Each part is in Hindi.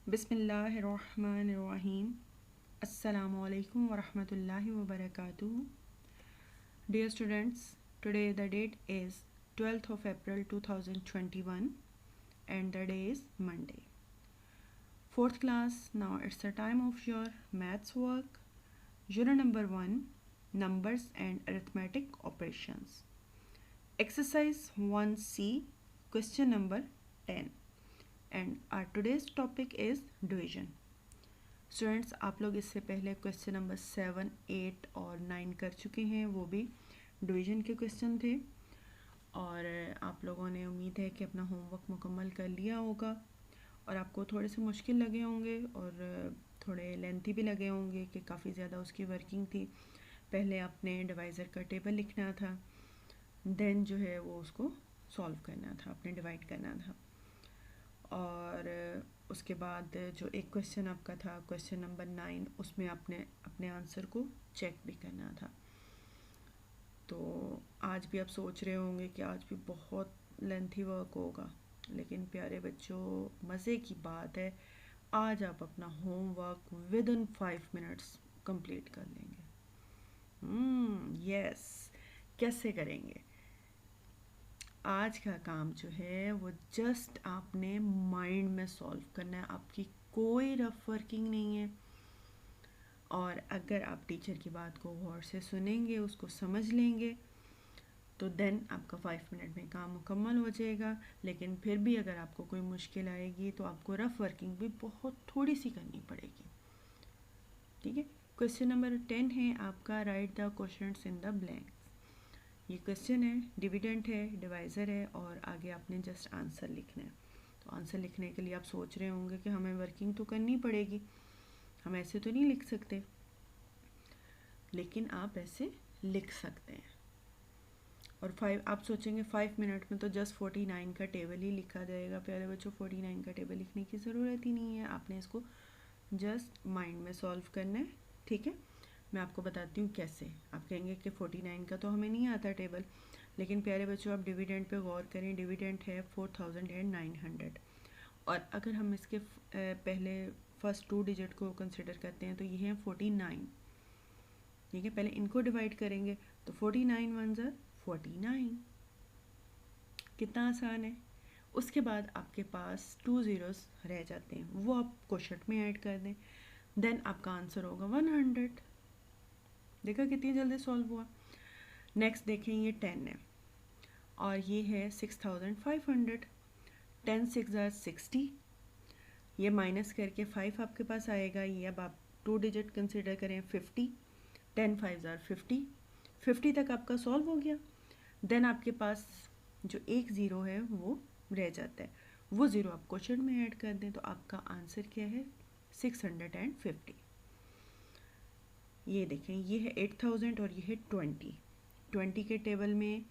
बिस्मिल्लाहिर्रहमानिर्रहीम। अस्सलामुअलैकुम वरहमतुल्लाहि वबरकातुहू। Dear students, today the date is 12th of April 2021 and the day is Monday. Fourth class, now it's the time of your maths work. Unit number 1, Numbers and Arithmetic Operations. Exercise 1C, question number 10. And our today's topic is division. Students, आप लोग इससे पहले क्वेश्चन नंबर 7, 8 और 9 कर चुके हैं, वो भी डिवीजन के क्वेश्चन थे और आप लोगों ने उम्मीद है कि अपना होमवर्क मुकम्मल कर लिया होगा और आपको थोड़े से मुश्किल लगे होंगे और थोड़े लेंथी भी लगे होंगे कि काफ़ी ज़्यादा उसकी वर्किंग थी। पहले आपने डिवाइज़र का टेबल लिखना था, देन जो है वो उसको सॉल्व करना था, आपने डिवाइड करना था और उसके बाद जो एक क्वेश्चन आपका था क्वेश्चन नंबर 9, उसमें आपने अपने आंसर को चेक भी करना था। तो आज भी आप सोच रहे होंगे कि आज भी बहुत लेंथी वर्क होगा, लेकिन प्यारे बच्चों, मज़े की बात है, आज आप अपना homework with in 5 minutes complete कर लेंगे। यस, कैसे करेंगे? आज का काम जो है वो जस्ट आपने माइंड में सॉल्व करना है, आपकी कोई रफ वर्किंग नहीं है। और अगर आप टीचर की बात को गौर से सुनेंगे, उसको समझ लेंगे, तो देन आपका 5 मिनट में काम मुकम्मल हो जाएगा। लेकिन फिर भी अगर आपको कोई मुश्किल आएगी तो आपको रफ वर्किंग भी बहुत थोड़ी सी करनी पड़ेगी। ठीक है, क्वेश्चन नंबर 10 है आपका, right the questions in the blank. ये क्वेश्चन है, डिविडेंड है, डिवाइज़र है और आगे आपने जस्ट आंसर लिखना है। तो आंसर लिखने के लिए आप सोच रहे होंगे कि हमें वर्किंग तो करनी पड़ेगी, हम ऐसे तो नहीं लिख सकते, लेकिन आप ऐसे लिख सकते हैं। और आप सोचेंगे 5 मिनट में तो जस्ट 49 का टेबल ही लिखा जाएगा। प्यारे बच्चों, 49 का टेबल लिखने की ज़रूरत ही नहीं है, आपने इसको जस्ट माइंड में सॉल्व करना है। ठीक है, मैं आपको बताती हूँ कैसे। आप कहेंगे कि 49 का तो हमें नहीं आता टेबल, लेकिन प्यारे बच्चों आप डिविडेंड पे गौर करें। डिविडेंड है 4900 और अगर हम इसके पहले फर्स्ट 2 डिजिट को कंसिडर करते हैं तो ये है 49। ठीक है, पहले इनको डिवाइड करेंगे तो 49 1 49, कितना आसान है। उसके बाद आपके पास 2 ज़ीरोस रह जाते हैं, वो आप क्वोशंट में ऐड कर दें, देन आपका आंसर होगा 100। देखा कितनी जल्दी सॉल्व हुआ। नेक्स्ट देखें, ये 10 है और ये है 6500। 10 6 60, ये माइनस करके 5 आपके पास आएगा। ये अब आप 2 डिजिट कंसिडर करें 50, 10 5 50, 50 तक आपका सॉल्व हो गया। देन आपके पास जो एक ज़ीरो है वो रह जाता है, वो ज़ीरो आप क्वेश्चन में ऐड कर दें तो आपका आंसर क्या है 650। ये देखें, ये है 8000 और ये है 20 के टेबल में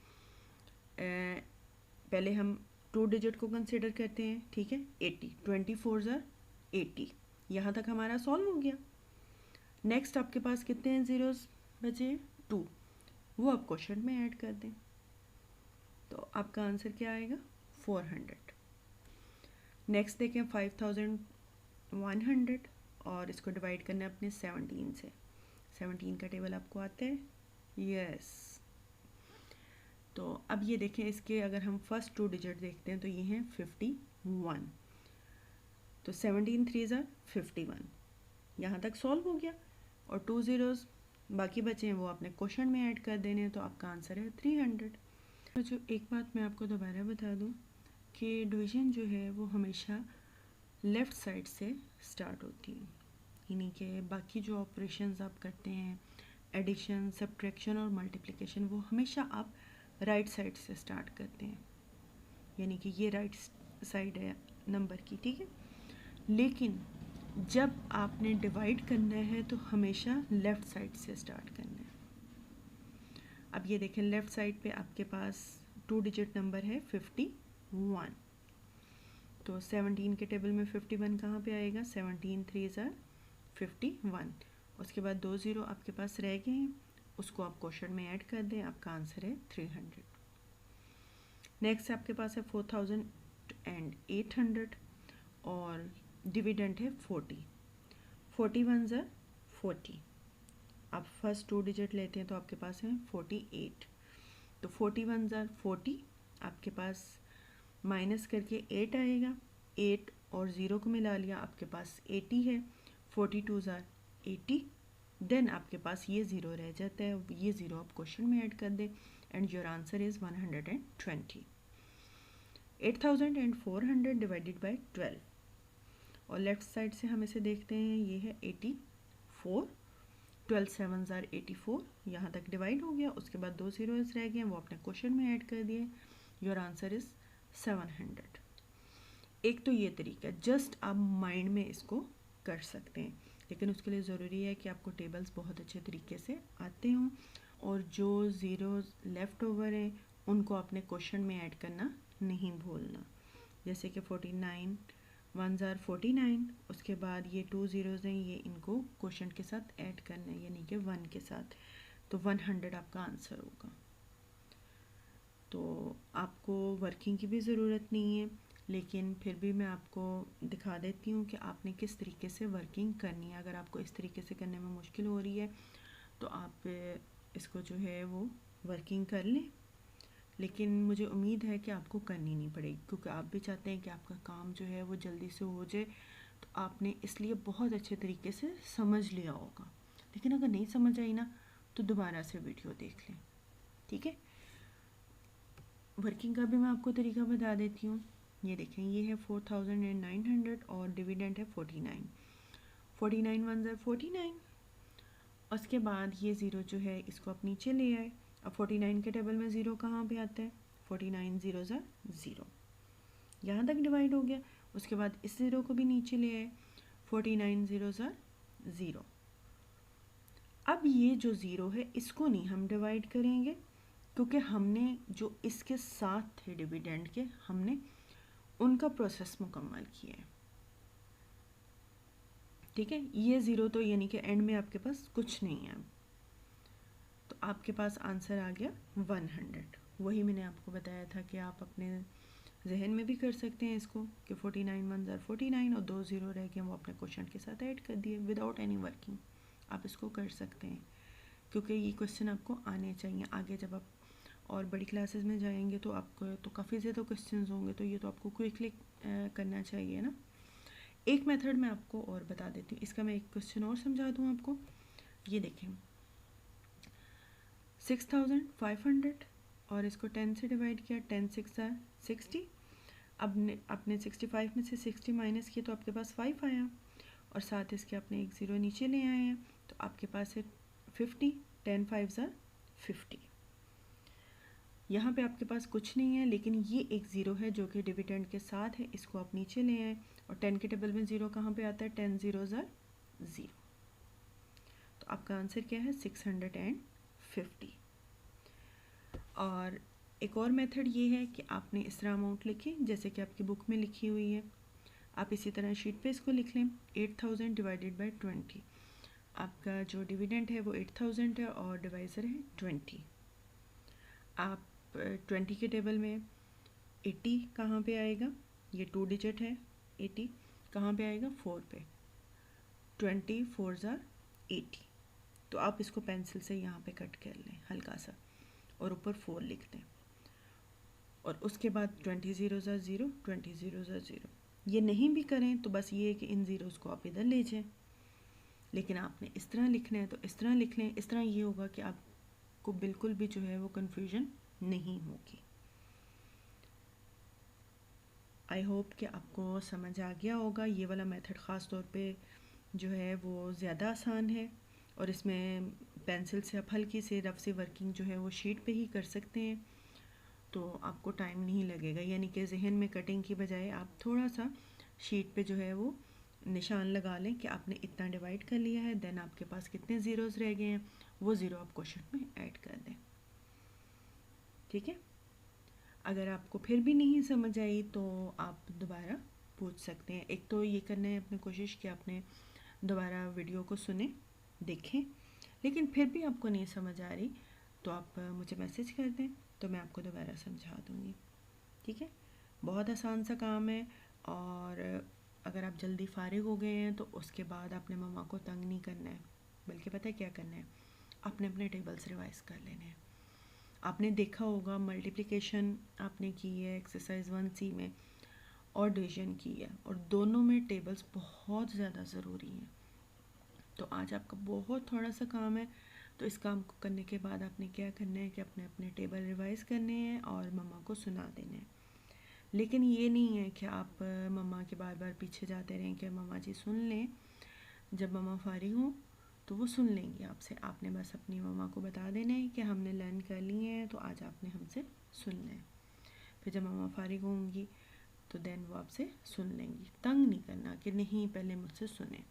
पहले हम 2 डिजिट को कंसिडर करते हैं। ठीक है, 80, 24 80, यहाँ तक हमारा सॉल्व हो गया। नेक्स्ट आपके पास कितने हैं ज़ीरोस बचे? 2, वो आप क्वेश्चन में ऐड कर दें तो आपका आंसर क्या आएगा 400। नेक्स्ट देखें 5100 और इसको डिवाइड करना है अपने 17 से। 17 का टेबल आपको आता है? यस। तो अब ये देखें, इसके अगर हम फर्स्ट 2 डिजिट देखते हैं तो ये हैं 51, तो 17 3 51, यहाँ तक सॉल्व हो गया और 2 ज़ीरोस बाकी बचे हैं वो आपने क्वेश्चन में ऐड कर देने हैं तो आपका आंसर है 300। जो एक बात मैं आपको दोबारा बता दूं कि डिवीज़न जो है वो हमेशा लेफ़्ट साइड से स्टार्ट होती है, यानी कि बाकी जो ऑपरेशंस आप करते हैं, एडिशन, सब्ट्रैक्शन और मल्टीप्लिकेशन, वो हमेशा आप राइट साइड से स्टार्ट करते हैं, यानी कि ये राइट साइड है नंबर की। ठीक है, लेकिन जब आपने डिवाइड करना है तो हमेशा लेफ़्ट साइड से स्टार्ट करना है। अब ये देखें, लेफ़्ट साइड पे आपके पास 2 डिजिट नंबर है 51, तो 17 के टेबल में 51 कहाँ पे आएगा? 17 3 51। उसके बाद 2 ज़ीरो आपके पास रह गए हैं, उसको आप क्वेश्चन में ऐड कर दें, आपका आंसर है 300। नेक्स्ट आपके पास है 4800 और डिविडेंड है 40, 41 ज़र 40। आप फर्स्ट 2 डिजिट लेते हैं तो आपके पास है 48। तो 41 ज़र 40, आपके पास माइनस करके 8 आएगा, 8 और 0 को मिला लिया, आपके पास 80 है। 42 ज़र 80, देन आपके पास ये 0 रह जाता है, ये 0 आप क्वेश्चन में ऐड कर दें and your answer is 120। 8400 divided by 12, और लेफ्ट साइड से हम इसे देखते हैं, ये है 84, 12 7 ज़ार 84, यहाँ तक डिवाइड हो गया, उसके बाद 2 zeros रह गए, वो आपने क्वेश्चन में ऐड कर दिए, योर आंसर इज़ 700। एक तो ये तरीका, जस्ट आप माइंड में इसको कर सकते हैं, लेकिन उसके लिए ज़रूरी है कि आपको टेबल्स बहुत अच्छे तरीके से आते हों, और जो ज़ीरोज़ लेफ़्ट ओवर हैं उनको आपने क्वेश्चन में ऐड करना नहीं भूलना। जैसे कि 49 1 ज़ार 49, उसके बाद ये 2 zeros हैं, ये इनको क्वेश्चन के साथ ऐड करना है, यानी कि 1 के साथ, तो 100 आपका आंसर होगा। तो आपको वर्किंग की भी ज़रूरत नहीं है, लेकिन फिर भी मैं आपको दिखा देती हूँ कि आपने किस तरीके से वर्किंग करनी है। अगर आपको इस तरीके से करने में मुश्किल हो रही है तो आप इसको जो है वो वर्किंग कर लें, लेकिन मुझे उम्मीद है कि आपको करनी नहीं पड़ेगी, क्योंकि आप भी चाहते हैं कि आपका काम जो है वो जल्दी से हो जाए, तो आपने इसलिए बहुत अच्छे तरीके से समझ लिया होगा। लेकिन अगर नहीं समझ आई ना तो दोबारा से वीडियो देख लें, ठीक है। वर्किंग का भी मैं आपको तरीका बता देती हूँ। ये देखें, ये है 4900 और डिविडेंड है 49, 49 1 ज़ार 49, उसके बाद ये ज़ीरो जो है इसको आप नीचे ले आए। अब 49 के टेबल में ज़ीरो कहाँ पे आता है, 49 0 ज़ार 0, यहाँ तक डिवाइड हो गया। उसके बाद इस ज़ीरो को भी नीचे ले आए, 49 0 ज़ार 0। अब ये जो ज़ीरो है इसको नहीं हम डिवाइड करेंगे, क्योंकि हमने जो इसके साथ थे डिविडेंड के, हमने उनका प्रोसेस मुकम्मल किया है, ठीक है। ये ज़ीरो तो यानी कि एंड में आपके पास कुछ नहीं है, तो आपके पास आंसर आ गया 100। वही मैंने आपको बताया था कि आप अपने जहन में भी कर सकते हैं इसको, कि 49 1 ज़ार 49 और 2 0 रह गए, वो अपने क्वेश्चन के साथ ऐड कर दिए विदाउट एनी वर्किंग। आप इसको कर सकते हैं, क्योंकि ये क्वेश्चन आपको आने चाहिए। आगे जब आप और बड़ी क्लासेस में जाएंगे तो आपको तो काफ़ी ज़्यादा क्वेश्चंस होंगे, तो ये तो आपको क्विकली करना चाहिए ना। एक मेथड मैं आपको और बता देती हूँ, इसका मैं एक क्वेश्चन और समझा दूँ आपको। ये देखें, 6500 और इसको 10 से डिवाइड किया, 10 6 ज़ार 60। अब आपने 65 में से 60 माइनस किया तो आपके पास 5 आया, और साथ इसके आपने एक ज़ीरो नीचे ले आए हैं, तो आपके पास है 50, 10 5 ज़ार 50। यहाँ पे आपके पास कुछ नहीं है, लेकिन ये एक ज़ीरो है जो कि डिविडेंड के साथ है, इसको आप नीचे ले आए, और 10 के टेबल में ज़ीरो कहाँ पे आता है, 10 0 ज़ार 0। तो आपका आंसर क्या है, 650। और एक और मेथड ये है कि आपने इस तरह अमाउंट लिखी जैसे कि आपकी बुक में लिखी हुई है, आप इसी तरह शीट पे इसको लिख लें, 8000 डिवाइडेड बाई 20। आपका जो डिविडेंड है वो 8000 है और डिवाइज़र है 20। आप 20 के टेबल में 80 कहाँ पे आएगा, ये 2 डिजिट है, 80 कहाँ पे आएगा, 4 पे, 20 4 ज़ार 80। तो आप इसको पेंसिल से यहाँ पे कट कर लें हल्का सा, और ऊपर 4 लिख दें, और उसके बाद 20 0 ज़ार 0, 20 0 ज़ार 0। ये नहीं भी करें तो बस ये है कि इन ज़ीरोज़ को आप इधर ले जाएं, लेकिन आपने इस तरह लिखना है तो इस तरह लिख लें। इस तरह ये होगा कि आपको बिल्कुल भी जो है वो कन्फ्यूजन नहीं होगी। आई होप कि आपको समझ आ गया होगा। ये वाला मेथड ख़ास तौर पे जो है वो ज़्यादा आसान है, और इसमें पेंसिल से आप हल्की से रफ से वर्किंग जो है वो शीट पे ही कर सकते हैं, तो आपको टाइम नहीं लगेगा। यानी कि जहन में कटिंग की बजाय आप थोड़ा सा शीट पे जो है वो निशान लगा लें कि आपने इतना डिवाइड कर लिया है, देन आपके पास कितने ज़ीरोज़ रह गए हैं वो ज़ीरो आप क्वेश्चन में ऐड कर दें, ठीक है। अगर आपको फिर भी नहीं समझ आई तो आप दोबारा पूछ सकते हैं। एक तो ये करना है अपनी कोशिश कि आपने दोबारा वीडियो को सुने देखें, लेकिन फिर भी आपको नहीं समझ आ रही तो आप मुझे मैसेज कर दें, तो मैं आपको दोबारा समझा दूँगी, ठीक है। बहुत आसान सा काम है, और अगर आप जल्दी फारिग हो गए हैं तो उसके बाद आपने मम्मा को तंग नहीं करना है, बल्कि पता है क्या करना है, आपने अपने टेबल्स रिवाइज कर लेने हैं। आपने देखा होगा मल्टीप्लिकेशन आपने की है एक्सरसाइज 1C में और डिवीजन की है, और दोनों में टेबल्स बहुत ज़्यादा ज़रूरी हैं। तो आज आपका बहुत थोड़ा सा काम है, तो इस काम को करने के बाद आपने क्या करना है कि अपने अपने टेबल रिवाइज करने हैं और मम्मा को सुना देने हैं। लेकिन ये नहीं है कि आप मम्मा के बार बार पीछे जाते रहें कि मम्मा जी सुन लें। जब मम्मा फारिग हों तो वो सुन लेंगी आपसे, आपने बस अपनी मम्मा को बता देना है कि हमने लर्न कर लिए हैं, तो आज आपने हमसे सुनना है। फिर जब मम्मा फारिग होंगी तो देन वो आपसे सुन लेंगी। तंग नहीं करना कि नहीं पहले मुझसे सुने,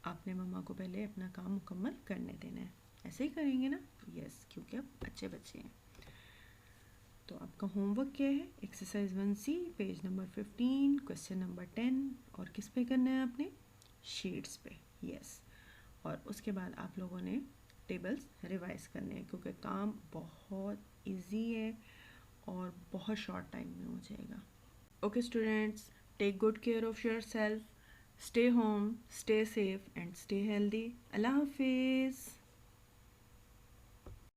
आपने मम्मा को पहले अपना काम मुकम्मल करने देना है। ऐसे ही करेंगे ना? यस, क्योंकि आप अच्छे बच्चे हैं। तो आपका होमवर्क क्या है? Exercise 1C page number 15 question number 10, और किस पे करना है आपने? शीट्स पे। यस, और उसके बाद आप लोगों ने टेबल्स रिवाइज करने हैं, क्योंकि काम बहुत इजी है और बहुत शॉर्ट टाइम में हो जाएगा। Okay students, take good care of your self, stay home, stay safe and stay healthy. अल्लाह हाफिज़।